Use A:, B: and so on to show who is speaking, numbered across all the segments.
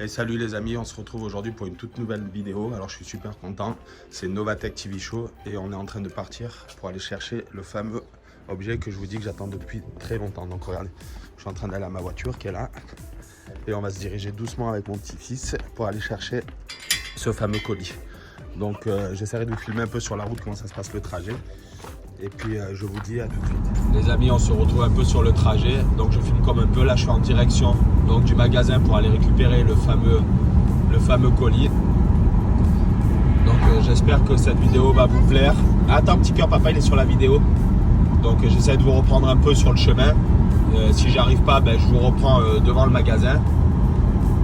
A: Et salut les amis, on se retrouve aujourd'hui pour une toute nouvelle vidéo. Alors je suis super content, c'est Novatech TV Show et on est en train de partir pour aller chercher le fameux objet que je vous dis que j'attends depuis très longtemps. Donc regardez, je suis en train d'aller à ma voiture qui est là et on va se diriger doucement avec mon petit-fils pour aller chercher ce fameux colis. Donc j'essaierai de vous filmer un peu sur la route comment ça se passe le trajet. Et puis je vous dis à tout de suite. Les amis, on se retrouve un peu sur le trajet. Donc je filme comme un peu. Là je suis en direction donc, du magasin pour aller récupérer le fameux colis. Donc j'espère que cette vidéo va vous plaire. Attends petit cœur, papa il est sur la vidéo. Donc j'essaie de vous reprendre un peu sur le chemin. Si j'arrive pas, je vous reprends devant le magasin.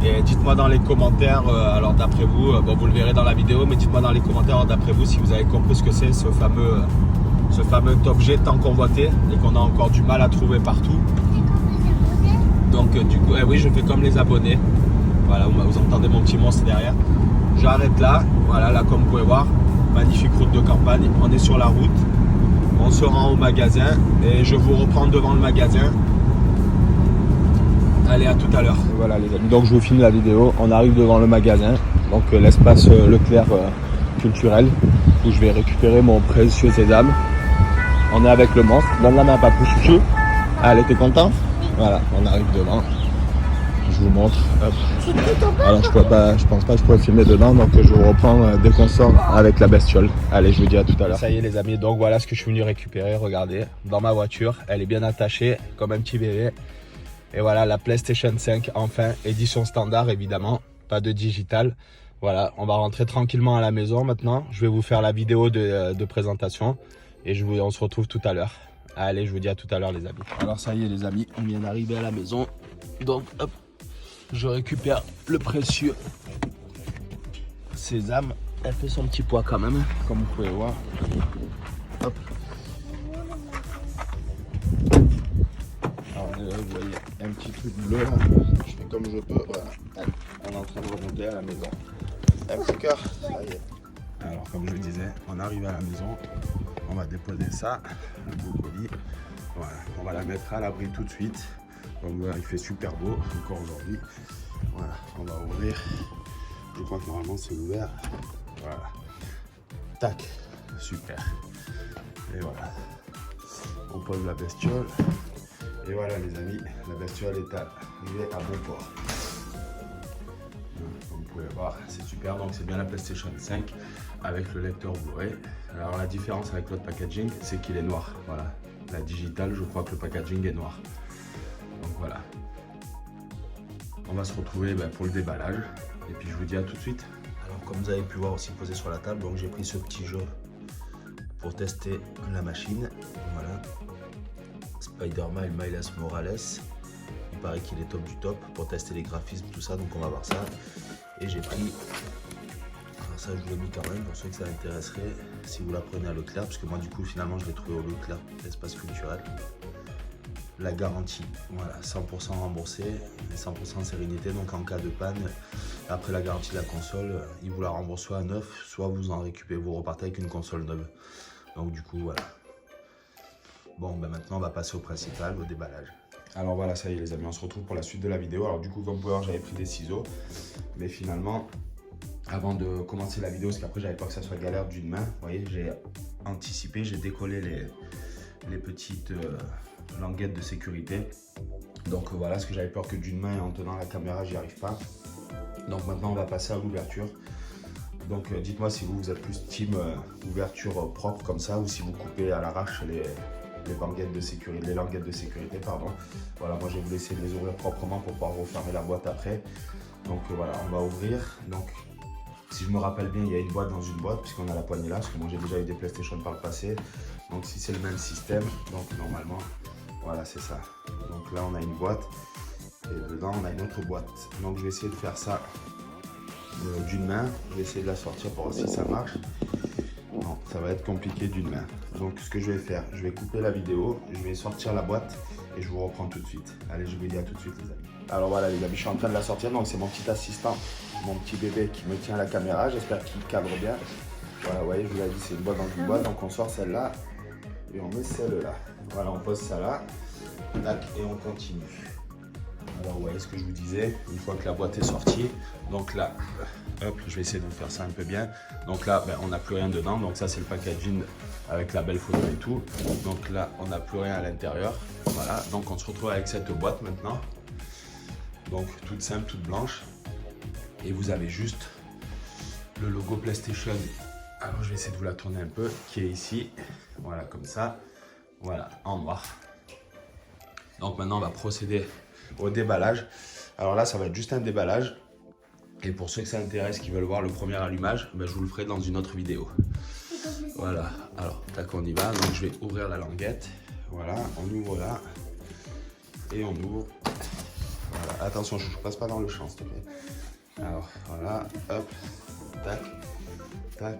A: Et dites-moi dans les commentaires, alors d'après vous, vous le verrez dans la vidéo, mais dites-moi dans les commentaires d'après vous si vous avez compris ce que c'est ce fameux objet tant convoité et qu'on a encore du mal à trouver partout. Donc du coup, oui, je fais comme les abonnés. Voilà, vous entendez mon petit monstre derrière. J'arrête là, voilà, là comme vous pouvez voir, magnifique route de campagne. On est sur la route, on se rend au magasin et je vous reprends devant le magasin. Allez, à tout à l'heure. Voilà les amis, donc je vous filme la vidéo. On arrive devant le magasin, donc l'espace Leclerc culturel, où je vais récupérer mon précieux sésame. On est avec le monstre. Donne la main à papou chouchou. Allez, t'es content? Voilà, on arrive devant. Je vous montre. Hop. Alors je pense pas que je pourrais filmer dedans, donc je vous reprends dès qu'on sort avec la bestiole. Allez, je vous dis à tout à l'heure. Ça y est les amis, donc voilà ce que je suis venu récupérer. Regardez, dans ma voiture, elle est bien attachée comme un petit bébé. Et voilà la PlayStation 5, enfin, édition standard évidemment, pas de digital. Voilà, on va rentrer tranquillement à la maison maintenant. Je vais vous faire la vidéo de présentation et on se retrouve tout à l'heure. Allez, je vous dis à tout à l'heure les amis. Alors ça y est les amis, on vient d'arriver à la maison. Donc hop, je récupère le précieux sésame. Elle fait son petit poids quand même, comme vous pouvez voir. Hop. Alors vous voyez un petit truc bleu là. Je fais comme je peux. Voilà. Allez, on est en train de remonter à la maison. Un petit cœur, ça y est. Alors comme je le disais, on arrive à la maison. On va déposer ça, le beau colis. Voilà, on va la mettre à l'abri tout de suite. Donc voilà, il fait super beau encore aujourd'hui. Voilà, on va ouvrir. Je crois que normalement c'est ouvert. Voilà. Tac, super. Et voilà. On pose la bestiole. Et voilà les amis, la bestiole est arrivée à bon port. Comme vous pouvez voir, c'est super. Donc c'est bien la PlayStation 5 avec le lecteur Blu-ray. Alors la différence avec l'autre packaging, c'est qu'il est noir. Voilà. La digitale, je crois que le packaging est noir. Donc voilà. On va se retrouver pour le déballage. Et puis je vous dis à tout de suite. Alors comme vous avez pu voir aussi posé sur la table, donc j'ai pris ce petit jeu pour tester la machine. Voilà. Spider-Man Miles Morales. Il paraît qu'il est top du top pour tester les graphismes, tout ça. Donc on va voir ça. Et j'ai pris... Alors ça je vous l'ai mis quand même pour ceux que ça intéresserait. Si vous la prenez à Leclerc, parce que moi du coup finalement je l'ai trouvé au Leclerc, l'espace culturel. La garantie, voilà, 100% remboursé et 100% sérénité, donc en cas de panne, après la garantie de la console, ils vous la remboursent soit à neuf, soit vous en récupérez, vous repartez avec une console neuve. Donc du coup, voilà. Bon, maintenant on va passer au principal, au déballage. Alors voilà, ça y est les amis, on se retrouve pour la suite de la vidéo. Alors du coup, comme vous pouvez voir, j'avais pris des ciseaux, mais finalement, avant de commencer la vidéo, parce qu'après j'avais peur que ça soit galère d'une main, vous voyez, j'ai anticipé, j'ai décollé les petites... languette de sécurité. Donc voilà, ce que j'avais peur que d'une main et en tenant la caméra j'y arrive pas. Donc maintenant on va passer à l'ouverture. Donc dites-moi si vous êtes plus team ouverture propre comme ça ou si vous coupez à l'arrache les languettes de sécurité, pardon. Voilà, moi je vais vous laisser les ouvrir proprement pour pouvoir refermer la boîte après. Donc voilà, on va ouvrir. Donc si je me rappelle bien, il y a une boîte dans une boîte puisqu'on a la poignée là, parce que moi j'ai déjà eu des PlayStation par le passé. Donc si c'est le même système, donc normalement voilà, c'est ça. Donc là on a une boîte et dedans on a une autre boîte. Donc je vais essayer de faire ça d'une main. Je vais essayer de la sortir pour voir si ça marche. Non, ça va être compliqué d'une main. Donc ce que je vais faire, je vais couper la vidéo, je vais sortir la boîte et je vous reprends tout de suite. Allez, je vous dis à tout de suite les amis. Alors voilà les amis, je suis en train de la sortir. Donc c'est mon petit assistant, mon petit bébé qui me tient la caméra. J'espère qu'il cadre bien. Voilà, vous voyez, je vous l'ai dit, c'est une boîte dans une boîte. Donc on sort celle-là et on met celle-là. Voilà, on pose ça là. Tac, et on continue. Alors vous voyez ce que je vous disais, une fois que la boîte est sortie, donc là, hop, je vais essayer de vous faire ça un peu bien. Donc là, ben, on n'a plus rien dedans, donc ça c'est le packaging avec la belle photo et tout. Donc là, on n'a plus rien à l'intérieur. Voilà, donc on se retrouve avec cette boîte maintenant. Donc toute simple, toute blanche. Et vous avez juste le logo PlayStation. Alors je vais essayer de vous la tourner un peu, qui est ici. Voilà, comme ça. Voilà, en noir. Donc maintenant, on va procéder au déballage. Alors là, ça va être juste un déballage. Et pour ceux que ça intéresse, qui veulent voir le premier allumage, ben, je vous le ferai dans une autre vidéo. Voilà, alors, tac, on y va. Donc je vais ouvrir la languette. Voilà, on ouvre là. Et on ouvre. Voilà, attention, je ne passe pas dans le champ, s'il te plaît. Alors, voilà, hop, tac, tac,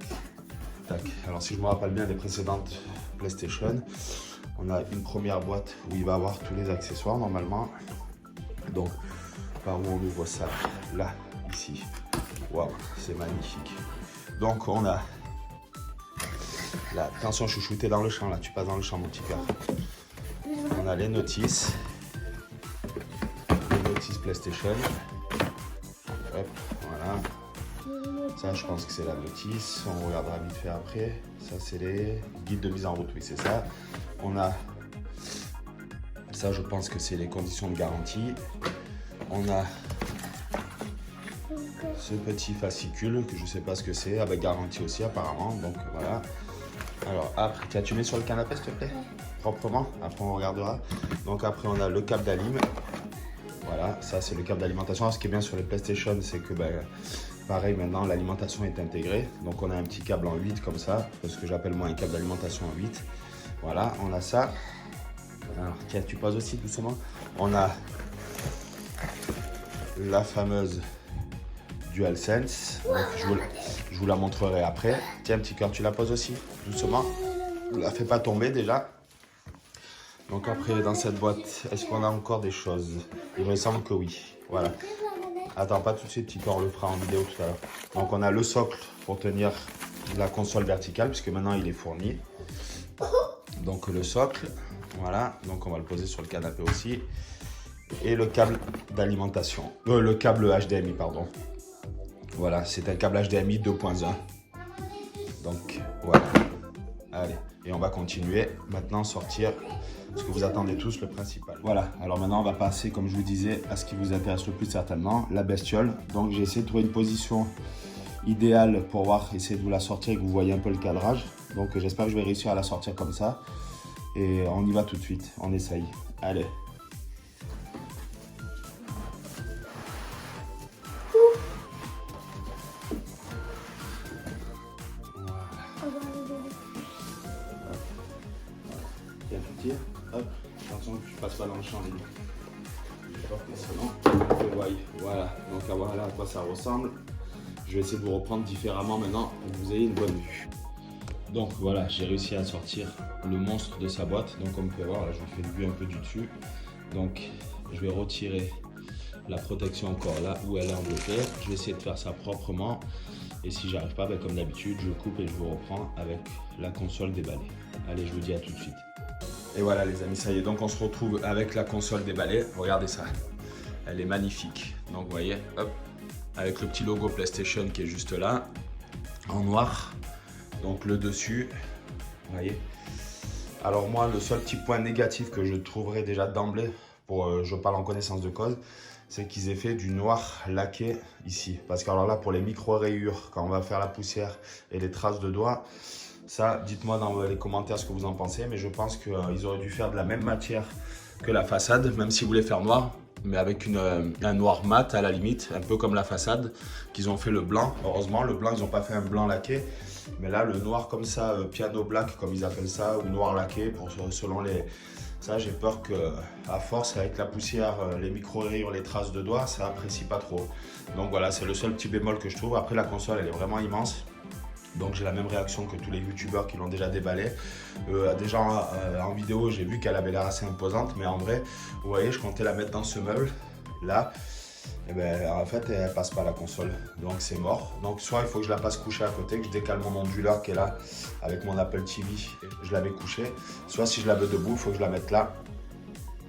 A: tac. Alors, si je me rappelle bien des précédentes PlayStation, on a une première boîte où il va y avoir tous les accessoires normalement. Donc, par où on ouvre ça? Là, ici. Waouh, c'est magnifique. Donc, on a... Là, attention, chouchou, t'es dans le champ, là. Tu passes dans le champ, mon petit cœur. On a les notices. Les notices PlayStation. Hop, voilà. Ça, je pense que c'est la notice. On regardera vite fait après. Ça, c'est les guides de mise en route. Oui, c'est ça. On a... Ça, je pense que c'est les conditions de garantie. On a ce petit fascicule que je ne sais pas ce que c'est, avec garantie aussi apparemment. Donc voilà. Alors après, tiens, tu mets sur le canapé s'il te plaît, proprement. Après on regardera. Donc après on a le câble d'alim. Voilà, ça c'est le câble d'alimentation. Ce qui est bien sur les PlayStation, c'est que ben, pareil maintenant l'alimentation est intégrée. Donc on a un petit câble en 8 comme ça, ce que j'appelle moi un câble d'alimentation en 8. Voilà, on a ça. Alors tiens, tu poses aussi doucement. On a la fameuse DualSense. Donc, je vous la montrerai après. Tiens, petit cœur, tu la poses aussi, doucement. Ne la fais pas tomber déjà. Donc après, dans cette boîte, est-ce qu'on a encore des choses? Il me semble que oui. Voilà. Attends, pas tout de suite, petit cœur, on le fera en vidéo tout à l'heure. Donc on a le socle pour tenir la console verticale, puisque maintenant il est fourni. Donc le socle, voilà. Donc on va le poser sur le canapé aussi. Et le câble d'alimentation, le câble HDMI, pardon. Voilà, c'est un câble HDMI 2.1. Donc voilà. Allez, et on va continuer maintenant sortir ce que vous attendez tous, le principal. Voilà, alors maintenant on va passer, comme je vous disais, à ce qui vous intéresse le plus certainement, la bestiole. Donc j'ai essayé de trouver une position idéale pour voir, essayer de vous la sortir et que vous voyez un peu le cadrage. Donc j'espère que je vais réussir à la sortir comme ça. Et on y va tout de suite, on essaye. Allez. Hop, attention que tu passes pas dans le champ, les gars. Voilà, donc voilà à quoi ça ressemble. Je vais essayer de vous reprendre différemment maintenant pour que vous ayez une bonne vue. Donc voilà, j'ai réussi à sortir le monstre de sa boîte. Donc comme vous pouvez voir, là, je vous fais une vue un peu du dessus. Donc je vais retirer la protection encore là où elle est enveloppée. Je vais essayer de faire ça proprement. Et si j'arrive pas, ben, comme d'habitude, je coupe et je vous reprends avec la console déballée. Allez, je vous dis à tout de suite. Et voilà les amis, ça y est, donc on se retrouve avec la console déballée. Regardez ça, elle est magnifique. Donc vous voyez, hop, avec le petit logo PlayStation qui est juste là, en noir. Donc le dessus, vous voyez. Alors moi, le seul petit point négatif que je trouverais déjà d'emblée, pour je parle en connaissance de cause, c'est qu'ils aient fait du noir laqué ici. Parce que alors là, pour les micro-rayures, quand on va faire la poussière et les traces de doigts, ça, dites-moi dans les commentaires ce que vous en pensez, mais je pense qu'ils auraient dû faire de la même matière que la façade, même s'ils voulaient faire noir, mais avec un noir mat à la limite, un peu comme la façade, qu'ils ont fait le blanc. Heureusement, le blanc, ils n'ont pas fait un blanc laqué, mais là, le noir comme ça, piano black, comme ils appellent ça, ou noir laqué, selon les... Ça, j'ai peur qu'à force, avec la poussière, les micro-rayures, les traces de doigts, ça apprécie pas trop. Donc voilà, c'est le seul petit bémol que je trouve. Après, la console, elle est vraiment immense. Donc j'ai la même réaction que tous les youtubeurs qui l'ont déjà déballé. Déjà en vidéo, j'ai vu qu'elle avait l'air assez imposante, mais en vrai, vous voyez, je comptais la mettre dans ce meuble là. Et ben en fait, elle passe pas la console, donc c'est mort. Donc soit il faut que je la passe couchée à côté, que je décale mon onduleur qui est là avec mon Apple TV, je l'avais couchée. Soit si je la veux debout, il faut que je la mette là.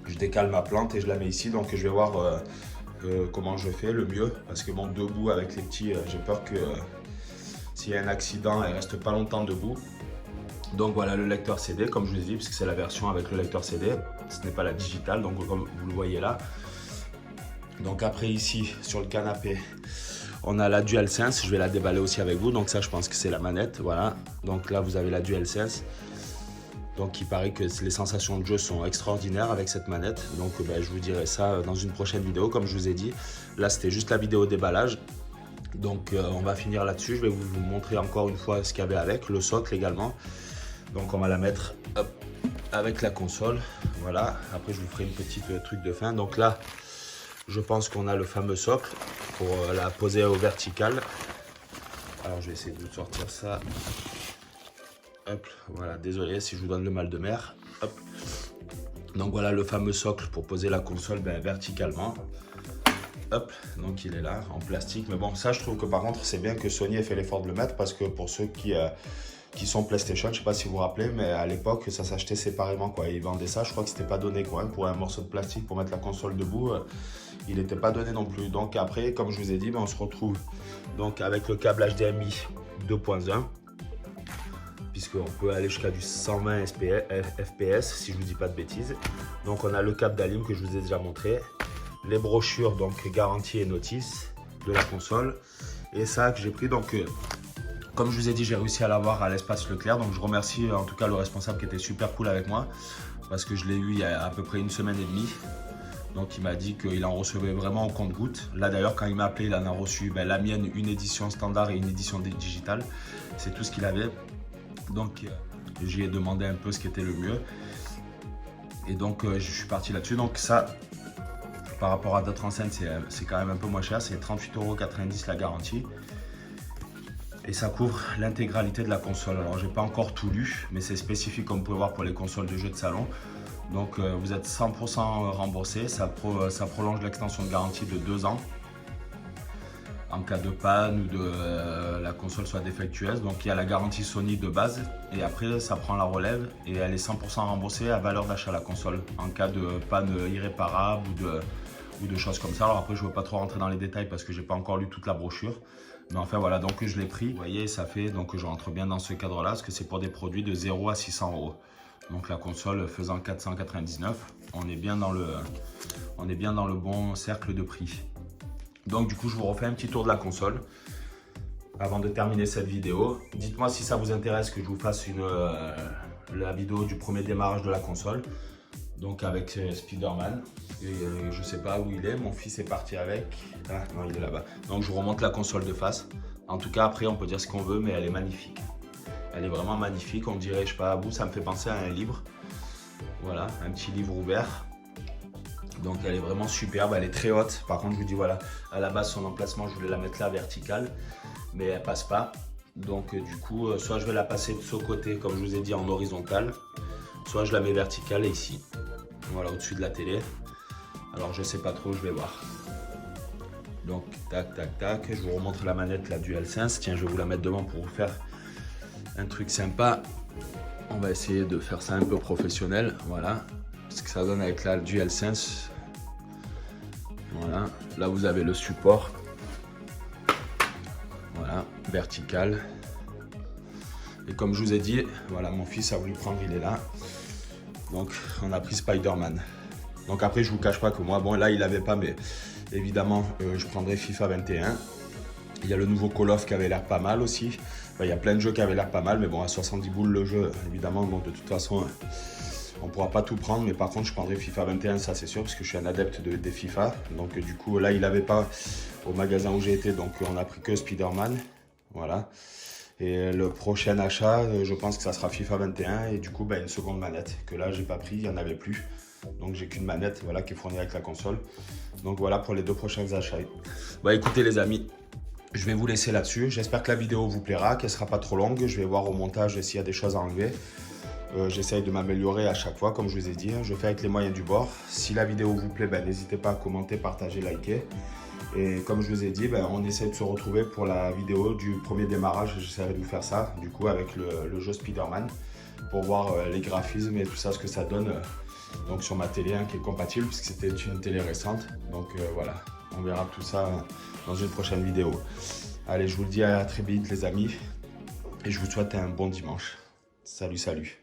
A: je décale ma plante et je la mets ici. Donc je vais voir comment je fais le mieux. Parce que bon, debout avec les petits, j'ai peur que s'il y a un accident, elle reste pas longtemps debout. Donc voilà le lecteur CD, comme je vous ai dit, puisque c'est la version avec le lecteur CD. Ce n'est pas la digitale, donc comme vous le voyez là. Donc après ici, sur le canapé, on a la DualSense. Je vais la déballer aussi avec vous. Donc ça, je pense que c'est la manette. Voilà. Donc là, vous avez la DualSense. Donc il paraît que les sensations de jeu sont extraordinaires avec cette manette. Donc je vous dirai ça dans une prochaine vidéo, comme je vous ai dit. Là, c'était juste la vidéo déballage. Donc on va finir là-dessus. Je vais vous montrer encore une fois ce qu'il y avait avec, le socle également. Donc on va la mettre hop, avec la console. Voilà. Après, je vous ferai une petite truc de fin. Donc là, je pense qu'on a le fameux socle pour la poser au vertical. Alors je vais essayer de sortir ça. Hop, voilà, désolé si je vous donne le mal de mer. Hop. Donc voilà le fameux socle pour poser la console verticalement. Hop, donc il est là en plastique. Mais bon, ça je trouve que par contre c'est bien que Sony ait fait l'effort de le mettre, parce que pour ceux qui sont PlayStation, je sais pas si vous vous rappelez, mais à l'époque ça s'achetait séparément quoi. Ils vendaient ça, je crois que c'était pas donné quoi. Pour un morceau de plastique pour mettre la console debout, il n'était pas donné non plus. Donc après, comme je vous ai dit, on se retrouve donc avec le câble HDMI 2.1, puisqu'on peut aller jusqu'à du 120 fps si je vous dis pas de bêtises. Donc on a le câble d'Alim que je vous ai déjà montré, les brochures donc garantie et notice de la console, et ça que j'ai pris donc comme je vous ai dit, j'ai réussi à l'avoir à l'espace Leclerc. Donc je remercie en tout cas le responsable qui était super cool avec moi, parce que je l'ai eu il y a à peu près une semaine et demie. Donc il m'a dit qu'il en recevait vraiment au compte-gouttes. Là d'ailleurs, quand il m'a appelé, il en a reçu la mienne, une édition standard et une édition digitale. C'est tout ce qu'il avait. Donc j'y ai demandé un peu ce qui était le mieux. Et donc je suis parti là-dessus. Donc ça, par rapport à d'autres enceintes, c'est quand même un peu moins cher. C'est 38,90 € la garantie. Et ça couvre l'intégralité de la console. Alors j'ai pas encore tout lu, mais c'est spécifique comme vous pouvez voir pour les consoles de jeux de salon. Donc vous êtes 100% remboursé, ça prolonge l'extension de garantie de 2 ans en cas de panne ou de la console soit défectueuse. Donc il y a la garantie Sony de base, et après ça prend la relève et elle est 100% remboursée à valeur d'achat la console en cas de panne irréparable ou de choses comme ça. Alors après je ne veux pas trop rentrer dans les détails parce que j'ai pas encore lu toute la brochure. Mais enfin voilà, donc je l'ai pris. Vous voyez, ça fait, donc je rentre bien dans ce cadre là, parce que c'est pour des produits de 0 à 600 €. Donc la console faisant 499, on est bien dans le bon cercle de prix. Donc du coup, je vous refais un petit tour de la console avant de terminer cette vidéo. Dites-moi si ça vous intéresse que je vous fasse la vidéo du premier démarrage de la console. Donc avec Spider-Man. Je sais pas où il est, mon fils est parti avec. Ah non, il est là-bas. Donc je vous remonte la console de face. En tout cas, après on peut dire ce qu'on veut, mais elle est magnifique. Elle est vraiment magnifique, on dirait, je sais pas, à vous, ça me fait penser à un livre. Voilà, un petit livre ouvert. Donc elle est vraiment superbe, elle est très haute. Par contre, je vous dis, voilà, à la base, son emplacement, je voulais la mettre là, verticale, mais elle passe pas. Donc du coup, soit je vais la passer de ce côté, comme je vous ai dit, en horizontal, soit je la mets verticale ici. Voilà, au-dessus de la télé. Alors je sais pas trop, je vais voir. Donc tac tac tac, je vous remontre la manette, la DualSense. Tiens, je vais vous la mettre devant pour vous faire un truc sympa. On va essayer de faire ça un peu professionnel. Voilà ce que ça donne avec la DualSense. Voilà, là vous avez le support. Voilà, vertical. Et comme je vous ai dit, voilà, mon fils a voulu prendre, il est là. Donc on a pris Spider-Man. Donc après, je vous cache pas que moi, bon là il avait pas, mais évidemment je prendrai FIFA 21. Il y a le nouveau Call of qui avait l'air pas mal aussi. Enfin, il y a plein de jeux qui avaient l'air pas mal, mais bon, à 70 boules le jeu, évidemment, bon, de toute façon, on pourra pas tout prendre. Mais par contre, je prendrai FIFA 21, ça c'est sûr, parce que je suis un adepte des FIFA. Donc du coup, là, il avait pas au magasin où j'ai été, donc on a pris que Spider-Man. Voilà. Et le prochain achat, je pense que ça sera FIFA 21 et du coup, une seconde manette que là, j'ai pas pris, il n'y en avait plus. Donc j'ai qu'une manette, voilà, qui est fournie avec la console. Donc voilà pour les 2 prochains achats. Écoutez les amis, je vais vous laisser là-dessus. J'espère que la vidéo vous plaira, qu'elle sera pas trop longue. Je vais voir au montage s'il y a des choses à enlever. J'essaye de m'améliorer à chaque fois, comme je vous ai dit. Je fais avec les moyens du bord. Si la vidéo vous plaît, n'hésitez pas à commenter, partager, liker. Et comme je vous ai dit, on essaie de se retrouver pour la vidéo du premier démarrage. J'essaierai de vous faire ça, du coup, avec le jeu Spider-Man, pour voir les graphismes et tout ça, ce que ça donne donc sur ma télé qui est compatible puisque c'était une télé récente. Donc voilà, on verra tout ça dans une prochaine vidéo. Allez, je vous le dis à très vite les amis et je vous souhaite un bon dimanche. Salut, salut.